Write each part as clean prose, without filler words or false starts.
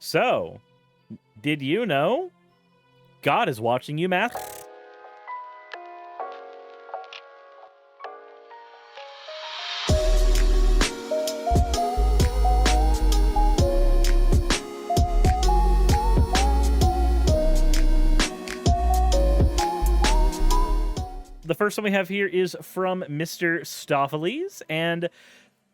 So, did you know God is watching you, math? The first one we have here is from Mr. Stoffles, and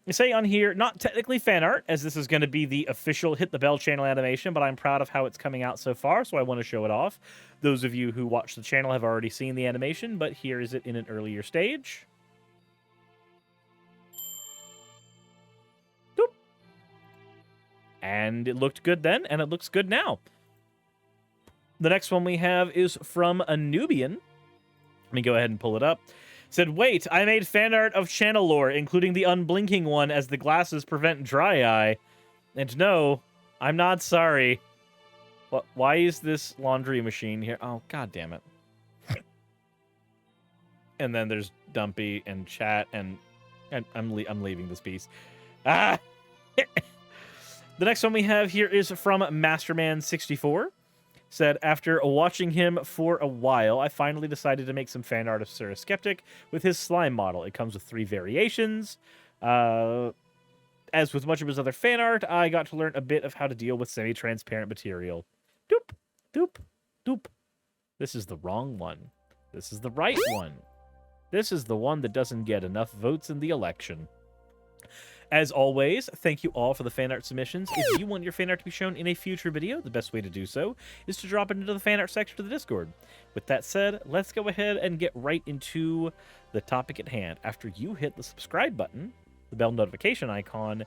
I say on here, not technically fan art, as this is going to be the official Hit the Bell channel animation, but I'm proud of how it's coming out so far, so I want to show it off. Those of you who watch the channel have already seen the animation, but here is it in an earlier stage. Doop. And it looked good then, and it looks good now. The next one we have is from a Nubian. Let me go ahead and pull it up. Said, wait, I made fan art of channel lore, including the unblinking one as the glasses prevent dry eye. And no, I'm not sorry. What? Why is this laundry machine here? Oh, god damn it. And then there's Dumpy and chat, and I'm leaving this piece. Ah! The next one we have here is from Masterman64. Said, after watching him for a while, I finally decided to make some fan art of Suris Skeptic with his slime model. It comes with 3 variations. As with much of his other fan art, I got to learn a bit of how to deal with semi-transparent material. Doop, doop, doop. This is the wrong one. This is the right one. This is the one that doesn't get enough votes in the election. As always, thank you all for the fan art submissions. If you want your fan art to be shown in a future video, the best way to do so is to drop it into the fan art section of the Discord. With that said, let's go ahead and get right into the topic at hand. After you hit the subscribe button, the bell notification icon,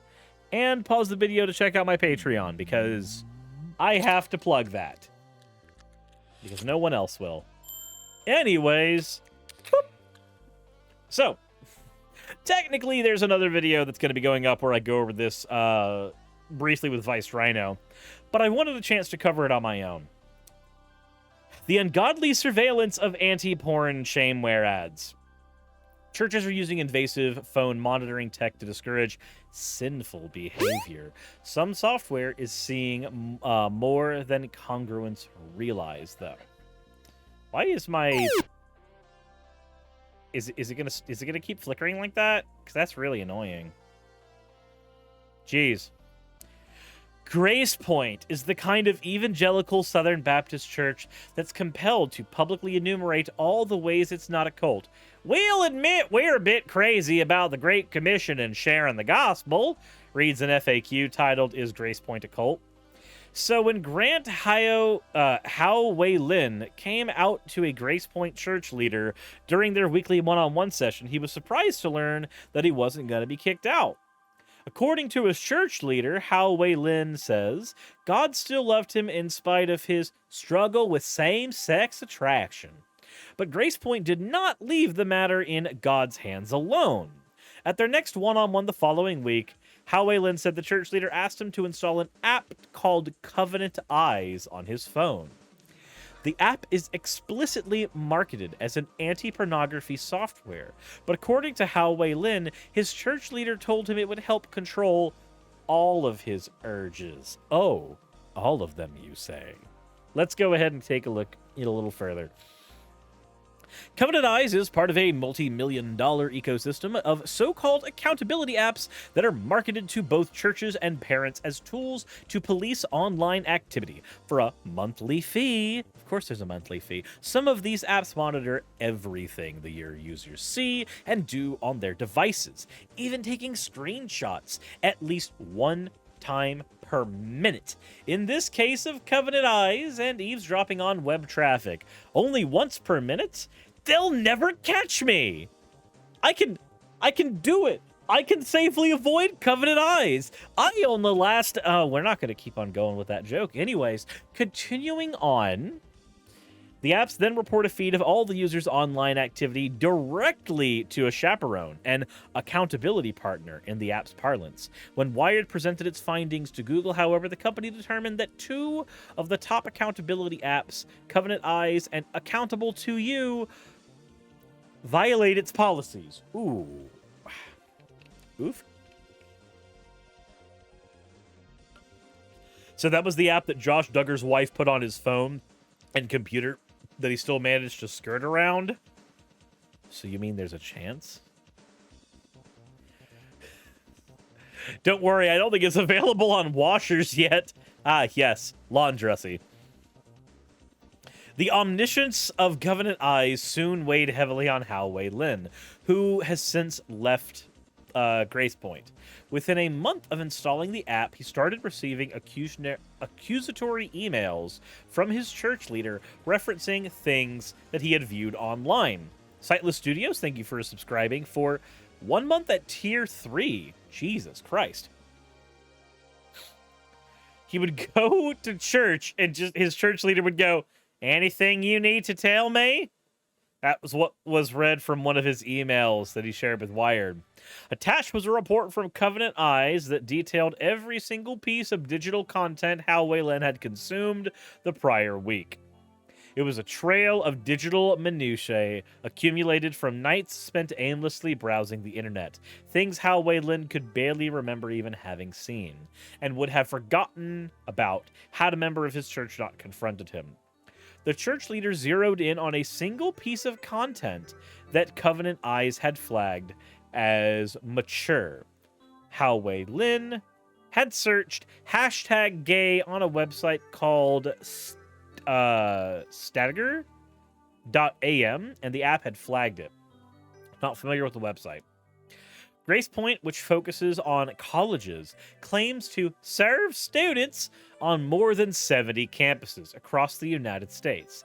and pause the video to check out my Patreon, because I have to plug that. Because no one else will. Anyways, whoop. So, technically, there's another video that's going to be going up where I go over this briefly with Vice Rhino, but I wanted a chance to cover it on my own. The ungodly surveillance of anti-porn shameware ads. Churches are using invasive phone monitoring tech to discourage sinful behavior. Some software is seeing more than congruence realize, though. Why is my... Is it gonna keep flickering like that? Because that's really annoying. Jeez. Grace Point is the kind of evangelical Southern Baptist church that's compelled to publicly enumerate all the ways it's not a cult. We'll admit we're a bit crazy about the Great Commission and sharing the gospel, reads an FAQ titled, Is Grace Point a Cult? So when Grant Hao Wei Lin came out to a Grace Point church leader during their weekly one-on-one session, he was surprised to learn that he wasn't going to be kicked out. According to his church leader, Hao Wei Lin says, God still loved him in spite of his struggle with same-sex attraction. But Grace Point did not leave the matter in God's hands alone. At their next one-on-one the following week, Hao Wei Lin said the church leader asked him to install an app called Covenant Eyes on his phone. The app is explicitly marketed as an anti-pornography software, but according to Hao Wei Lin, his church leader told him it would help control all of his urges. Oh, all of them, you say? Let's go ahead and take a look at a little further. Covenant Eyes is part of a multi-million-dollar ecosystem of so-called accountability apps that are marketed to both churches and parents as tools to police online activity for a monthly fee. Of course there's a monthly fee. Some of these apps monitor everything your users see and do on their devices, even taking screenshots at least one time per minute. In this case of Covenant Eyes and eavesdropping on web traffic, only once per minute? They'll never catch me. I can do it. I can safely avoid Covenant Eyes. I own the last... we're not going to keep on going with that joke. Anyways, continuing on... The apps then report a feed of all the users' online activity directly to a chaperone, an accountability partner in the app's parlance. When Wired presented its findings to Google, however, the company determined that 2 of the top accountability apps, Covenant Eyes and Accountable to You, violate its policies. Ooh. Oof. So that was the app that Josh Duggar's wife put on his phone and computer that he still managed to skirt around? So you mean there's a chance? Don't worry, I don't think it's available on washers yet. Ah, yes, Laundressy. The omniscience of Covenant Eyes soon weighed heavily on Hao Wei Lin, who has since left Grace Point. Within a month of installing the app, he started receiving accusatory emails from his church leader referencing things that he had viewed online. Sightless Studios, thank you for subscribing for 1 month at tier 3. Jesus Christ. He would go to church and just his church leader would go, "Anything you need to tell me?" That was what was read from one of his emails that he shared with Wired. Attached was a report from Covenant Eyes that detailed every single piece of digital content Hao Wei Lin had consumed the prior week. It was a trail of digital minutiae accumulated from nights spent aimlessly browsing the internet, things Hao Wei Lin could barely remember even having seen, and would have forgotten about had a member of his church not confronted him. The church leader zeroed in on a single piece of content that Covenant Eyes had flagged as mature. Hao Wei Lin had searched #gay on a website called Statiger.am, and the app had flagged it. Not familiar with the website. Grace Point, which focuses on colleges, claims to serve students on more than 70 campuses across the United States.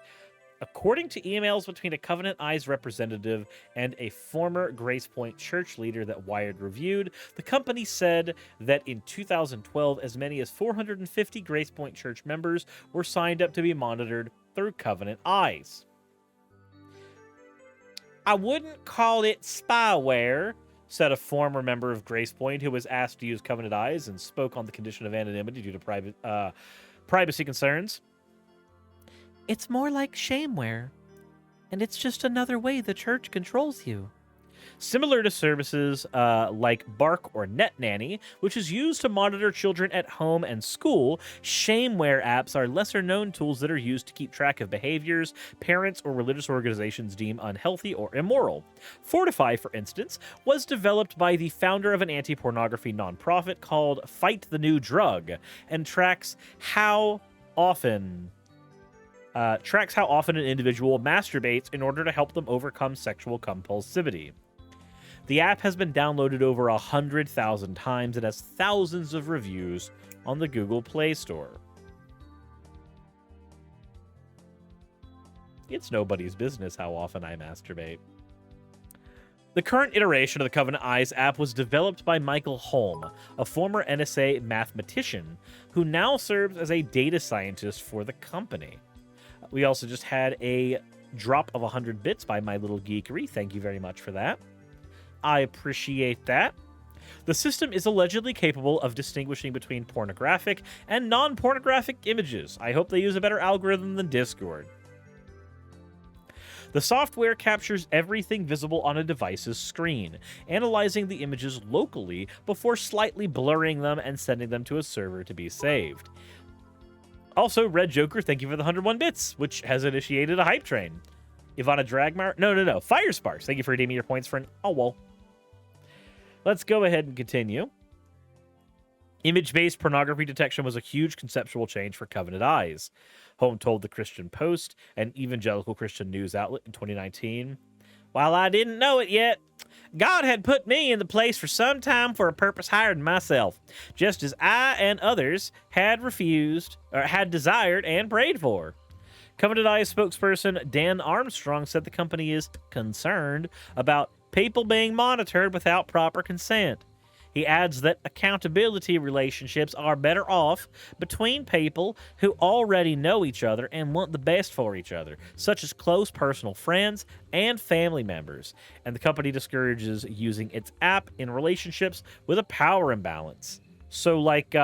According to emails between a Covenant Eyes representative and a former Grace Point church leader that Wired reviewed, the company said that in 2012, as many as 450 Grace Point church members were signed up to be monitored through Covenant Eyes. "I wouldn't call it spyware," said a former member of Grace Point who was asked to use Covenant Eyes and spoke on the condition of anonymity due to privacy concerns. "It's more like shameware, and it's just another way the church controls you." Similar to services like Bark or Net Nanny, which is used to monitor children at home and school, shameware apps are lesser-known tools that are used to keep track of behaviors parents or religious organizations deem unhealthy or immoral. Fortify, for instance, was developed by the founder of an anti-pornography nonprofit called Fight the New Drug, and tracks how often an individual masturbates in order to help them overcome sexual compulsivity. The app has been downloaded over 100,000 times and has thousands of reviews on the Google Play Store. It's nobody's business how often I masturbate. The current iteration of the Covenant Eyes app was developed by Michael Holm, a former NSA mathematician who now serves as a data scientist for the company. We also just had a drop of 100 bits by My Little Geekery. Thank you very much for that. I appreciate that. The system is allegedly capable of distinguishing between pornographic and non-pornographic images. I hope they use a better algorithm than Discord. The software captures everything visible on a device's screen, analyzing the images locally before slightly blurring them and sending them to a server to be saved. Also, Red Joker, thank you for the 101 bits, which has initiated a hype train. Ivana Dragmar, no, Fire Sparks, thank you for redeeming your points for an well. Let's go ahead and continue. Image-based pornography detection was a huge conceptual change for Covenant Eyes. Holm told the Christian Post, an evangelical Christian news outlet, in 2019. "While I didn't know it yet, God had put me in the place for some time for a purpose higher than myself, just as I and others had desired and prayed for." Covenant Eyes spokesperson Dan Armstrong said the company is concerned about people being monitored without proper consent. He adds that accountability relationships are better off between people who already know each other and want the best for each other, such as close personal friends and family members, and the company discourages using its app in relationships with a power imbalance. So like,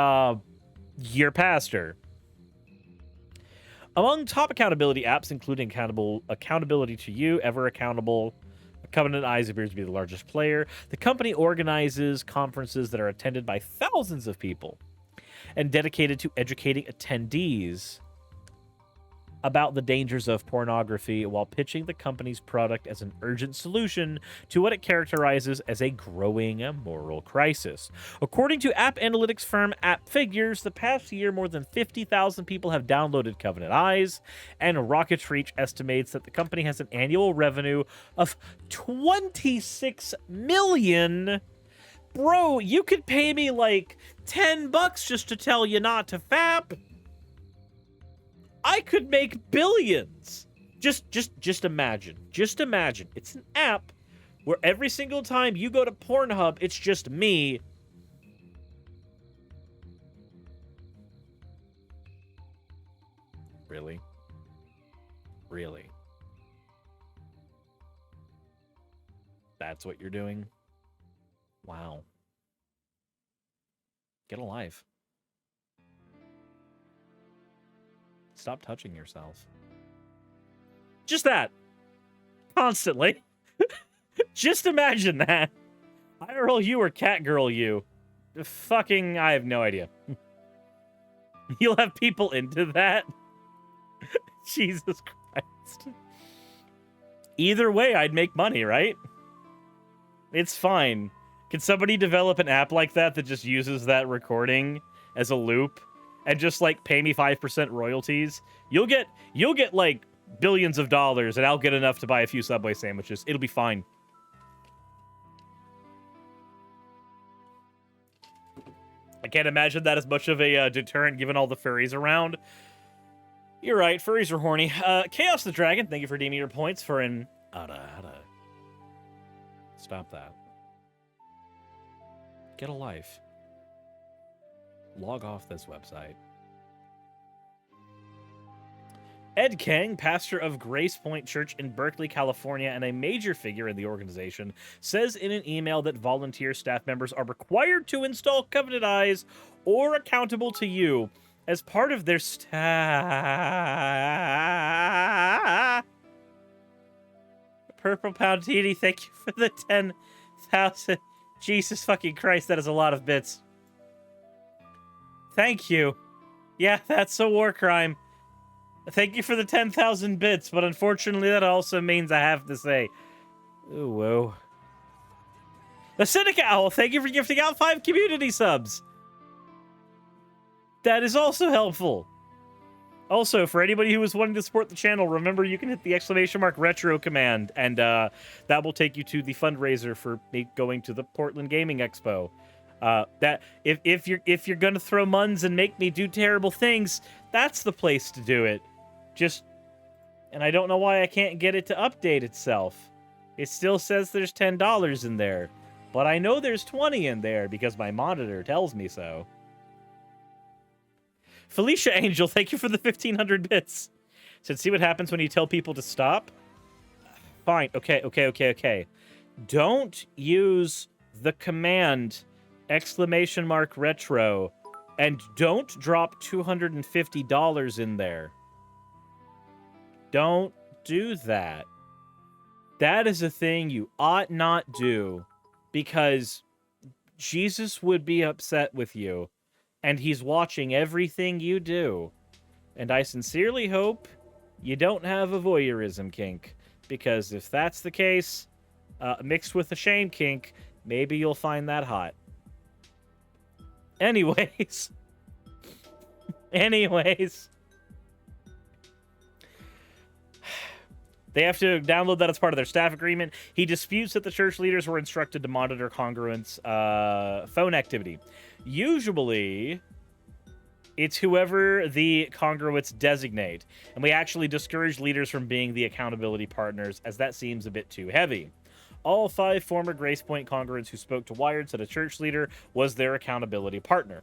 your pastor. Among top accountability apps, including Accountability to You, Ever Accountable, Covenant Eyes appears to be the largest player. The company organizes conferences that are attended by thousands of people. and dedicated to educating attendees about the dangers of pornography while pitching the company's product as an urgent solution to what it characterizes as a growing moral crisis. According to app analytics firm App Figures, the past year more than 50,000 people have downloaded Covenant Eyes, and Rocket Reach estimates that the company has an annual revenue of 26 million. Bro, you could pay me like $10 just to tell you not to fap. I could make billions. Just imagine. Just imagine. It's an app where every single time you go to Pornhub, it's just me. Really? Really? That's what you're doing? Wow. Get a life. Stop touching yourself. Just that. Constantly. Just imagine that. IRL you or Catgirl you. Fucking, I have no idea. You'll have people into that? Jesus Christ. Either way, I'd make money, right? It's fine. Can somebody develop an app like that that just uses that recording as a loop? And just, like, pay me 5% royalties, you'll get, like, billions of dollars, and I'll get enough to buy a few Subway sandwiches. It'll be fine. I can't imagine that as much of a deterrent given all the furries around. You're right, furries are horny. Chaos the Dragon, thank you for redeeming your points for an... Stop that. Get a life. Log off this website. Ed Kang, pastor of Grace Point Church in Berkeley, California, and a major figure in the organization, says in an email that volunteer staff members are required to install Covenant Eyes or accountable to you as part of their staff. Purple Poundini, thank you for the 10,000. Jesus fucking Christ, that is a lot of bits. Thank you. Yeah, that's a war crime. Thank you for the 10,000 bits, but unfortunately that also means I have to say, ooh, whoa. The Seneca Owl, thank you for gifting out 5 community subs. That is also helpful. Also, for anybody who was wanting to support the channel, remember you can hit the !retro command, and that will take you to the fundraiser for me going to the Portland Gaming Expo. That if you're gonna throw muns and make me do terrible things, that's the place to do it. And I don't know why I can't get it to update itself. It still says there's $10 in there, but I know there's 20 in there because my monitor tells me so. Felicia Angel, thank you for the 1,500 bits. Said, see what happens when you tell people to stop? Fine. Okay. Don't use the command !retro and don't drop $250 in there. Don't do that. That is a thing you ought not do because Jesus would be upset with you. And he's watching everything you do. And I sincerely hope you don't have a voyeurism kink. Because if that's the case, mixed with a shame kink, maybe you'll find that hot. Anyways. They have to download that as part of their staff agreement. He disputes that the church leaders were instructed to monitor congruence phone activity. Usually, it's whoever the congruents designate, and we actually discourage leaders from being the accountability partners, as that seems a bit too heavy. All 5 former Grace Point congruents who spoke to Wired said a church leader was their accountability partner.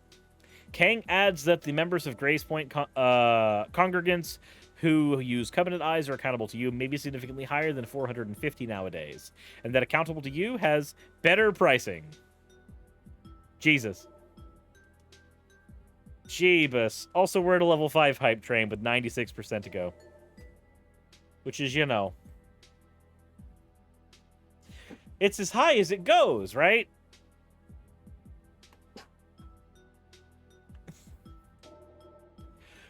Kang adds that the members of Grace Point congregants who use Covenant Eyes are accountable to you may be significantly higher than 450 nowadays, and that accountable to you has better pricing. Jesus. Jeebus. Also, we're at a level 5 hype train with 96% to go. Which is, you know. It's as high as it goes, right?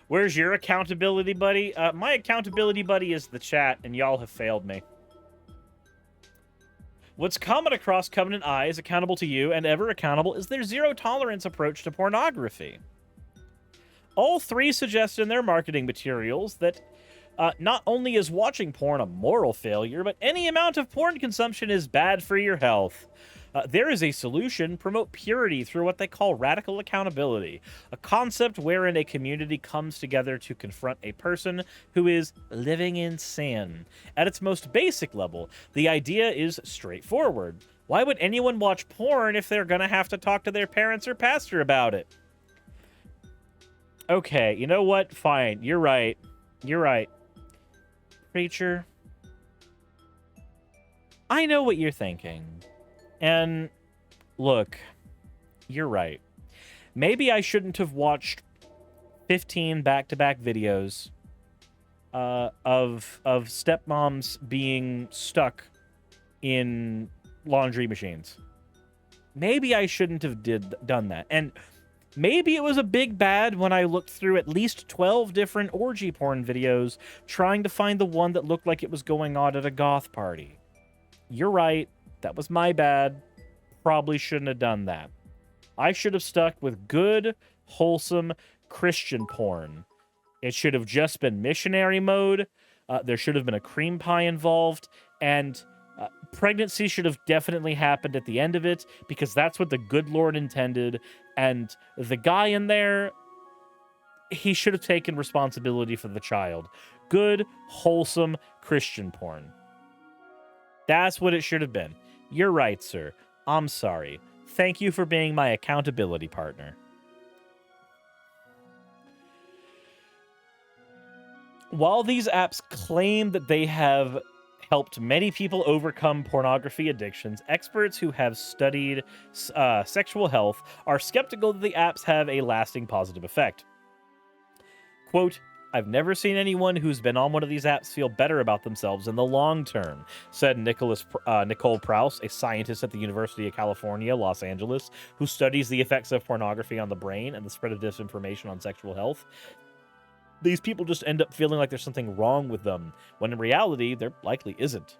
Where's your accountability buddy? My accountability buddy is the chat, and y'all have failed me. What's common across Covenant Eyes, accountable to you, and ever accountable is their zero-tolerance approach to pornography. All three suggest in their marketing materials that not only is watching porn a moral failure, but any amount of porn consumption is bad for your health. There is a solution: promote purity through what they call radical accountability, a concept wherein a community comes together to confront a person who is living in sin. At its most basic level, the idea is straightforward. Why would anyone watch porn if they're gonna have to talk to their parents or pastor about it? Okay, you know what? Fine, you're right. You're right. Preacher, I know what you're thinking. And look, you're right. Maybe I shouldn't have watched 15 back-to-back videos of stepmoms being stuck in laundry machines. Maybe I shouldn't have done that. And maybe it was a big bad when I looked through at least 12 different orgy porn videos trying to find the one that looked like it was going on at a goth party. You're right. That was my bad. Probably shouldn't have done that. I should have stuck with good, wholesome Christian porn. It should have just been missionary mode. There should have been a cream pie involved. And pregnancy should have definitely happened at the end of it, because that's what the good Lord intended. And the guy in there, he should have taken responsibility for the child. Good, wholesome Christian porn. That's what it should have been. You're right, sir. I'm sorry. Thank you for being my accountability partner. While these apps claim that they have helped many people overcome pornography addictions, experts who have studied sexual health are skeptical that the apps have a lasting positive effect. Quote, I've never seen anyone who's been on one of these apps feel better about themselves in the long term, said Nicole Prouse, a scientist at the University of California, Los Angeles, who studies the effects of pornography on the brain and the spread of disinformation on sexual health. These people just end up feeling like there's something wrong with them, when in reality, there likely isn't.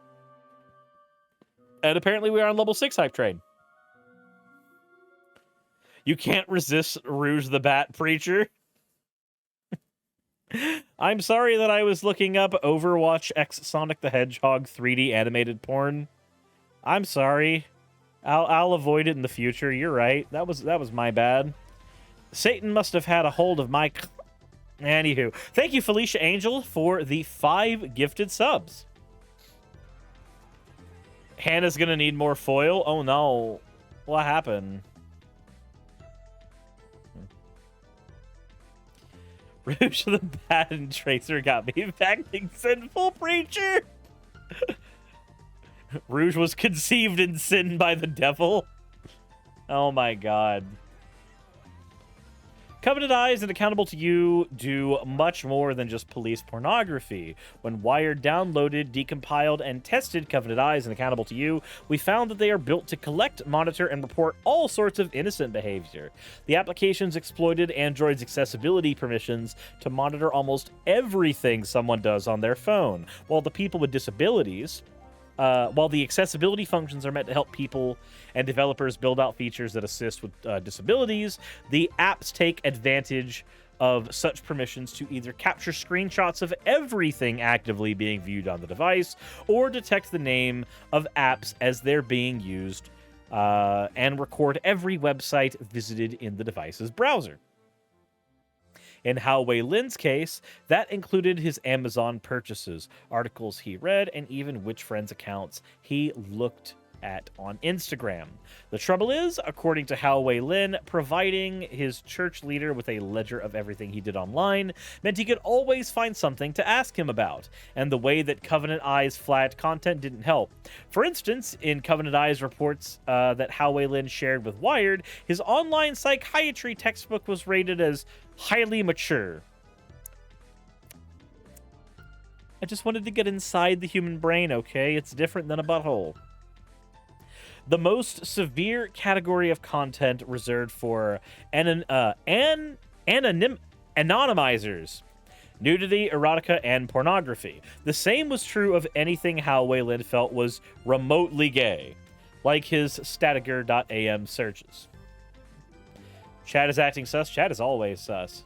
And apparently we are on level 6 hype train. You can't resist Rouge the Bat, Preacher. I'm sorry that I was looking up Overwatch X Sonic the Hedgehog 3D animated porn. I'm sorry. I'll avoid it in the future. You're right. That was my bad. Satan must have had a hold of my... Anywho, thank you, Felicia Angel, for the 5 gifted subs. Hannah's gonna need more foil? Oh no. What happened? Rouge the Bat and Tracer got me acting sinful, Preacher. Rouge was conceived in sin by the devil. Oh my god. Covenant Eyes and Accountable to You do much more than just police pornography. When Wired downloaded, decompiled, and tested Covenant Eyes and Accountable to You, we found that they are built to collect, monitor, and report all sorts of innocent behavior. The applications exploited Android's accessibility permissions to monitor almost everything someone does on their phone, while the people with disabilities... while the accessibility functions are meant to help people and developers build out features that assist with disabilities, the apps take advantage of such permissions to either capture screenshots of everything actively being viewed on the device or detect the name of apps as they're being used and record every website visited in the device's browser. In Hao Wei Lin's case, that included his Amazon purchases, articles he read, and even which friends' accounts he looked at on Instagram. The trouble is, according to Hao Wei Lin, providing his church leader with a ledger of everything he did online meant he could always find something to ask him about, and the way that Covenant Eyes flagged content didn't help. For instance, in Covenant Eyes reports that Hao Wei Lin shared with Wired, his online psychiatry textbook was rated as highly mature. I just wanted to get inside the human brain, okay? It's different than a butthole. The most severe category of content reserved for anonymity Anonymizers. Nudity, erotica, and pornography. The same was true of anything Hal Wayland felt was remotely gay, like his statiger.am searches. Chad is acting sus. Chad is always sus.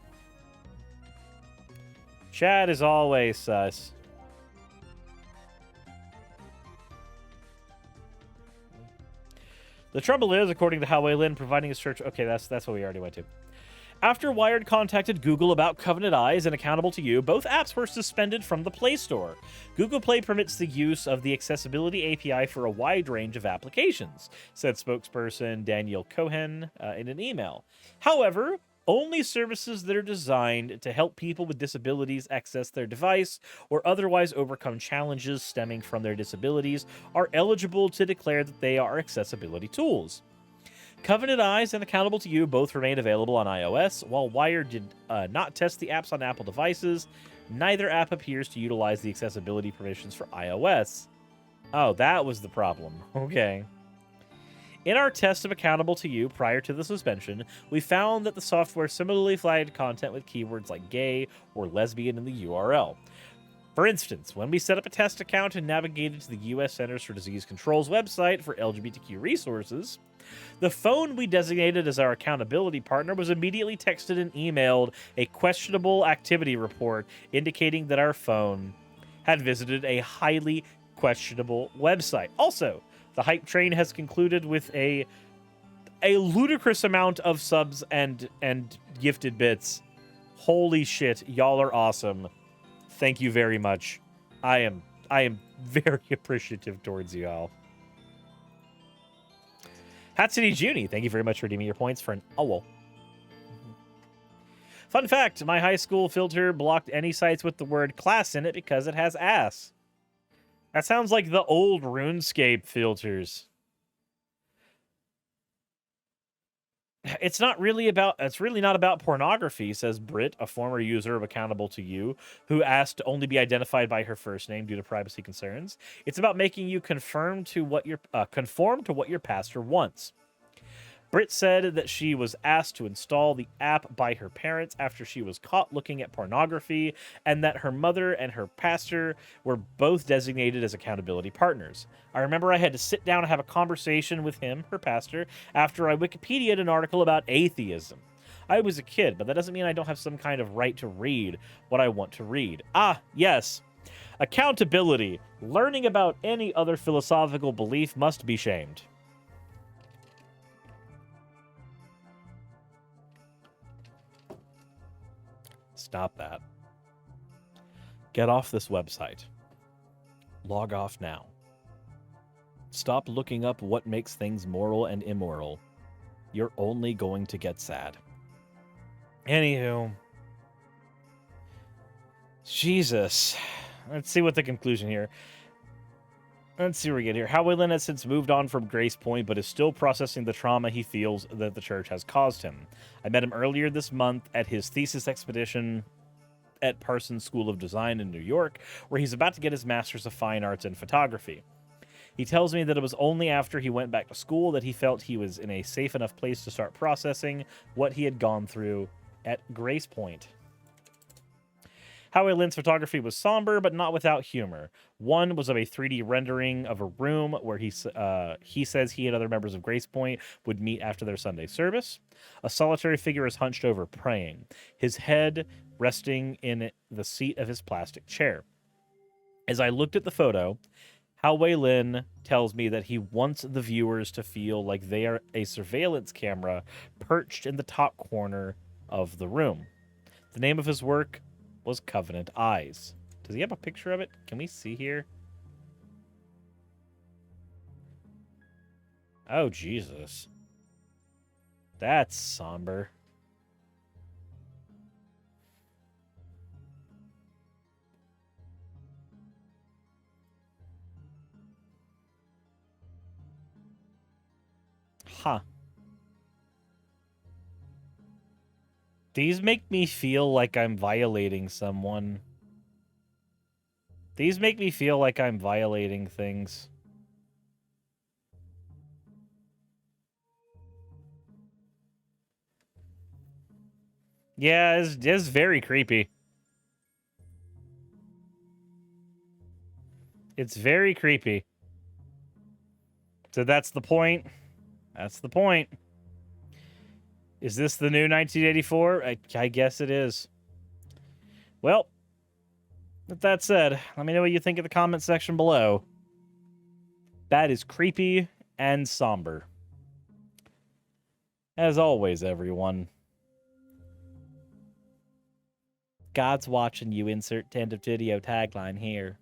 Chad is always sus. The trouble is, according to Hal Wayland, providing his church... Okay, that's what we already went to. After Wired contacted Google about Covenant Eyes and Accountable to You, both apps were suspended from the Play Store. Google Play permits the use of the Accessibility API for a wide range of applications, said spokesperson Daniel Cohen in an email. However, only services that are designed to help people with disabilities access their device or otherwise overcome challenges stemming from their disabilities are eligible to declare that they are accessibility tools. Covenant Eyes and Accountable to You both remain available on iOS. While Wired did not test the apps on Apple devices, neither app appears to utilize the accessibility permissions for iOS. Oh, that was the problem. Okay. In our test of Accountable to You prior to the suspension, we found that the software similarly flagged content with keywords like gay or lesbian in the URL. For instance, when we set up a test account and navigated to the U.S. Centers for Disease Control's website for LGBTQ resources, the phone we designated as our accountability partner was immediately texted and emailed a questionable activity report indicating that our phone had visited a highly questionable website. Also, the hype train has concluded with a ludicrous amount of subs and gifted bits. Holy shit, y'all are awesome. Thank you very much. I am very appreciative towards you all. Hatsune Juni, thank you very much for redeeming your points for an owl. Fun fact, my high school filter blocked any sites with the word class in it because it has ass. That sounds like the old RuneScape filters. It's really not about pornography, says Britt, a former user of Accountable to You, who asked to only be identified by her first name due to privacy concerns. It's about making you conform to what your pastor wants. Britt said that she was asked to install the app by her parents after she was caught looking at pornography, and that her mother and her pastor were both designated as accountability partners. I remember I had to sit down and have a conversation with him, her pastor, after I Wikipedia'd an article about atheism. I was a kid, but that doesn't mean I don't have some kind of right to read what I want to read. Ah, yes. Accountability. Learning about any other philosophical belief must be shamed. Stop that. Get off this website. Log off now. Stop looking up what makes things moral and immoral. You're only going to get sad. Anywho. Jesus. Let's see what the conclusion here. Let's see where we get here. Hal Wayland has since moved on from Grace Point, but is still processing the trauma he feels that the church has caused him. I met him earlier this month at his thesis expedition at Parsons School of Design in New York, where he's about to get his Master's of Fine Arts in Photography. He tells me that it was only after he went back to school that he felt he was in a safe enough place to start processing what he had gone through at Grace Point. Howie Lynn's photography was somber, but not without humor. One was of a 3D rendering of a room where he says he and other members of Grace Point would meet after their Sunday service. A solitary figure is hunched over praying, his head resting in the seat of his plastic chair. As I looked at the photo, Hal Lynn tells me that he wants the viewers to feel like they are a surveillance camera perched in the top corner of the room. The name of his work was Covenant Eyes. Does he have a picture of it? Can we see here? Oh, Jesus. That's somber. Huh. These make me feel like I'm violating someone. These make me feel like I'm violating things. Yeah, it's very creepy. It's very creepy. So that's the point. That's the point. Is this the new 1984? I guess it is. Well, with that said, let me know what you think in the comment section below. That is creepy and somber. As always, everyone. God's watching you. Insert end of video tagline here.